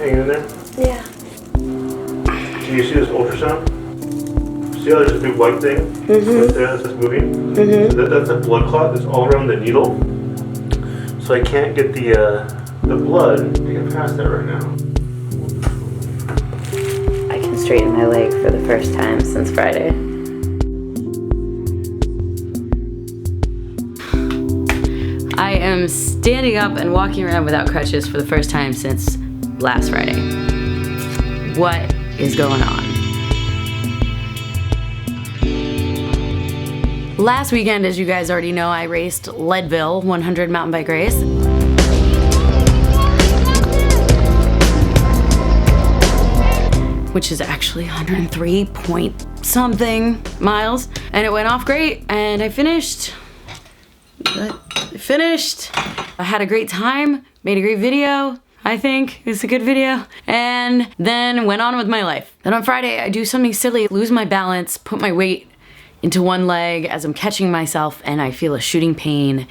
hanging in there? Yeah. Do you see this ultrasound? See how there's this big white thing right there that's moving? So that's a blood clot that's all around the needle. So I can't get the blood to get past that right now. I can straighten my leg for the first time since Friday. I am standing up and walking around without crutches for the first time since last Friday. What is going on? Last weekend, as you guys already know, I raced Leadville 100 mountain bike race. Which is actually 103 point something miles. And it went off great, and I finished. I had a great time, made a great video. I think it's a good video, and then went on with my life. Then on Friday, I do something silly, lose my balance, put my weight into one leg as I'm catching myself, and I feel a shooting pain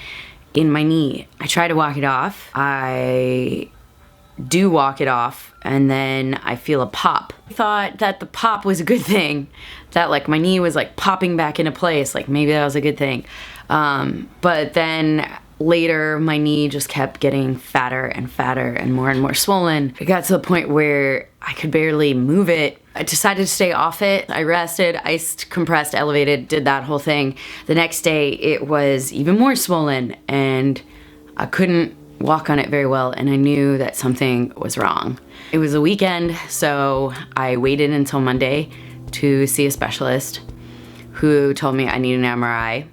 in my knee. I try to walk it off. I do walk it off, and then I feel a pop. I thought that the pop was a good thing, that like my knee was like popping back into place, like maybe that was a good thing. But then later my knee just kept getting fatter and fatter and more swollen. It got to the point where I could barely move it. I decided to stay off it. I rested, iced, compressed, elevated, did that whole thing. The next day it was even more swollen, and I couldn't walk on it very well, and I knew that something was wrong. It was a weekend, so I waited until Monday to see a specialist who told me I need an MRI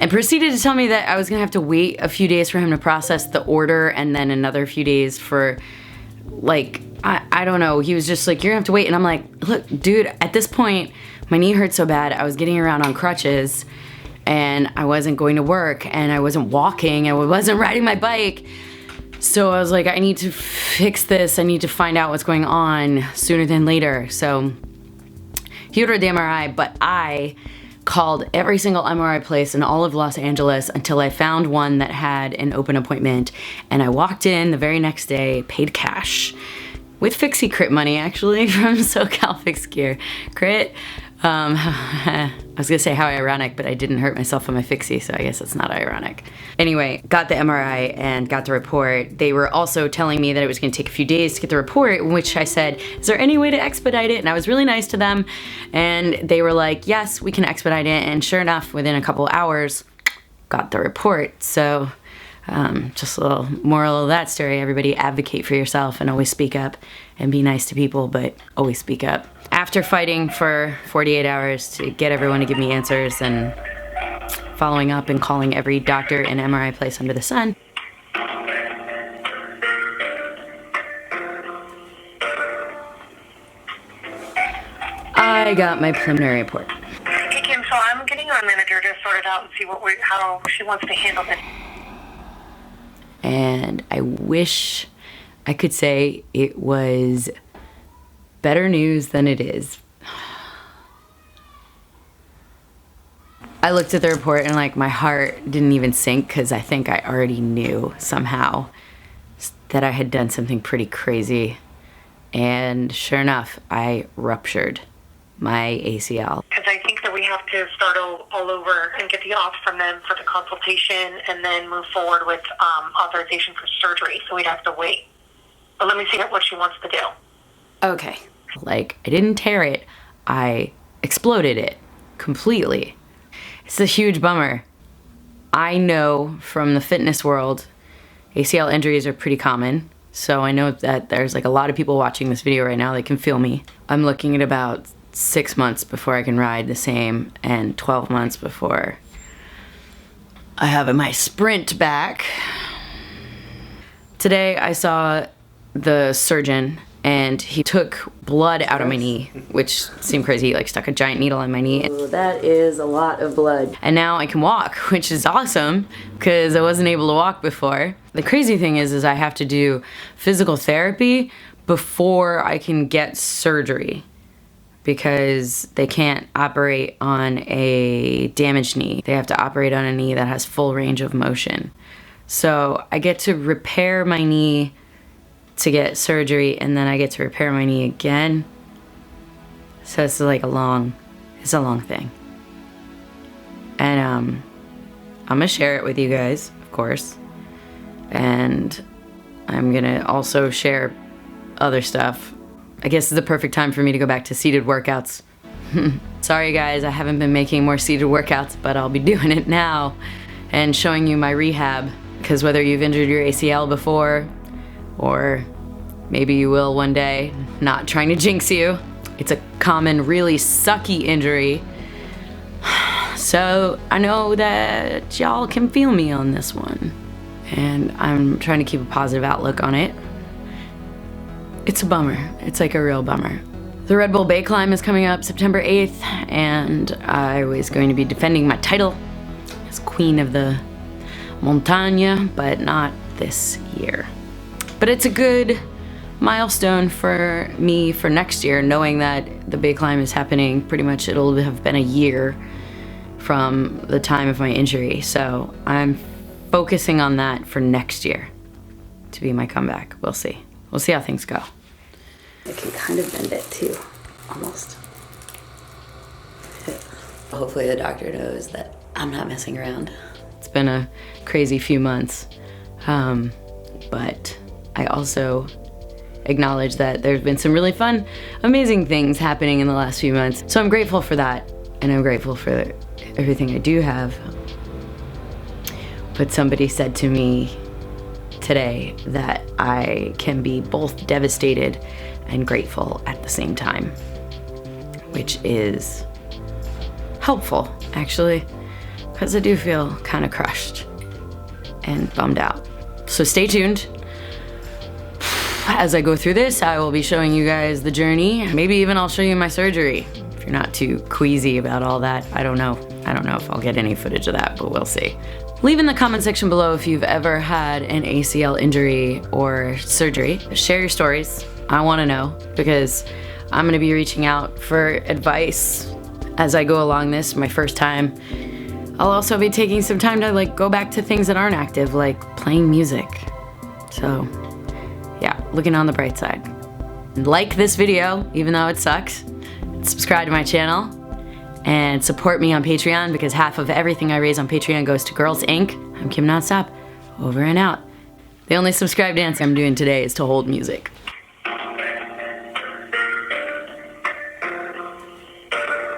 and proceeded to tell me that I was gonna have to wait a few days for him to process the order, and then another few days for, like, I don't know. He was just like, you're gonna have to wait. And I'm like, look, dude, at this point, my knee hurt so bad, I was getting around on crutches, and I wasn't going to work, and I wasn't walking, and I wasn't riding my bike. So I was like, I need to fix this. I need to find out what's going on sooner than later. So he ordered the MRI, but I called every single MRI place in all of Los Angeles until I found one that had an open appointment. And I walked in the very next day, paid cash, with Fixie Crit money actually from SoCal Fix Gear. Crit. I was gonna say how ironic, but I didn't hurt myself on my Fixie, so I guess it's not ironic. Anyway, got the MRI and got the report. They were also telling me that it was gonna take a few days to get the report, which I said, is there any way to expedite it? And I was really nice to them, and they were like, yes, we can expedite it. And sure enough, within a couple hours, got the report. So just a little moral of that story, everybody advocate for yourself and always speak up and be nice to people, but always speak up. After fighting for 48 hours to get everyone to give me answers and following up and calling every doctor and MRI place under the sun, I got my preliminary report. Hey Kim, so I'm getting our manager to sort it out and see how she wants to handle this. And I wish I could say it was better news than it is. I looked at the report and like my heart didn't even sink, because I think I already knew somehow that I had done something pretty crazy. And sure enough, I ruptured my ACL. Because I think that we have to start all over and get the off from them for the consultation, and then move forward with authorization for surgery. So we'd have to wait. But let me see what she wants to do. Okay. Like, I didn't tear it, I exploded it completely. It's a huge bummer. I know from the fitness world, ACL injuries are pretty common. So I know that there's like a lot of people watching this video right now that can feel me. I'm looking at about 6 months before I can ride the same, and 12 months before I have my sprint back. Today I saw the surgeon, and he took blood out of my knee, which seemed crazy. He like stuck a giant needle in my knee. So that is a lot of blood. And now I can walk, which is awesome, because I wasn't able to walk before. The crazy thing is I have to do physical therapy before I can get surgery, because they can't operate on a damaged knee. They have to operate on a knee that has full range of motion. So I get to repair my knee to get surgery, and then I get to repair my knee again. So it's like it's a long thing. And I'm gonna share it with you guys, of course. And I'm gonna also share other stuff. I guess it's the perfect time for me to go back to seated workouts. Sorry guys, I haven't been making more seated workouts, but I'll be doing it now and showing you my rehab. Because whether you've injured your ACL before, or maybe you will one day, not trying to jinx you, it's a common, really sucky injury. So I know that y'all can feel me on this one. And I'm trying to keep a positive outlook on it. It's a bummer. It's like a real bummer. The Red Bull Bay Climb is coming up September 8th, and I was going to be defending my title as Queen of the Montagne, but not this year. But it's a good milestone for me for next year, knowing that the Bay Climb is happening pretty much, it'll have been a year from the time of my injury. So I'm focusing on that for next year to be my comeback. We'll see. We'll see how things go. I can kind of bend it too, almost. Hopefully the doctor knows that I'm not messing around. It's been a crazy few months, but I also acknowledge that there's been some really fun, amazing things happening in the last few months. So I'm grateful for that, and I'm grateful for everything I do have. But somebody said to me today that I can be both devastated and grateful at the same time, which is helpful, actually, because I do feel kind of crushed and bummed out. So stay tuned. As I go through this, I will be showing you guys the journey. Maybe even I'll show you my surgery. If you're not too queasy about all that, I don't know. I don't know if I'll get any footage of that, but we'll see. Leave in the comment section below if you've ever had an ACL injury or surgery. Share your stories. I want to know, because I'm going to be reaching out for advice as I go along this, my first time. I'll also be taking some time to go back to things that aren't active, like playing music. So yeah, looking on the bright side. Like this video, even though it sucks. Subscribe to my channel and support me on Patreon, because half of everything I raise on Patreon goes to Girls Inc. I'm KymNonStop, over and out. The only subscribe dance I'm doing today is to hold music.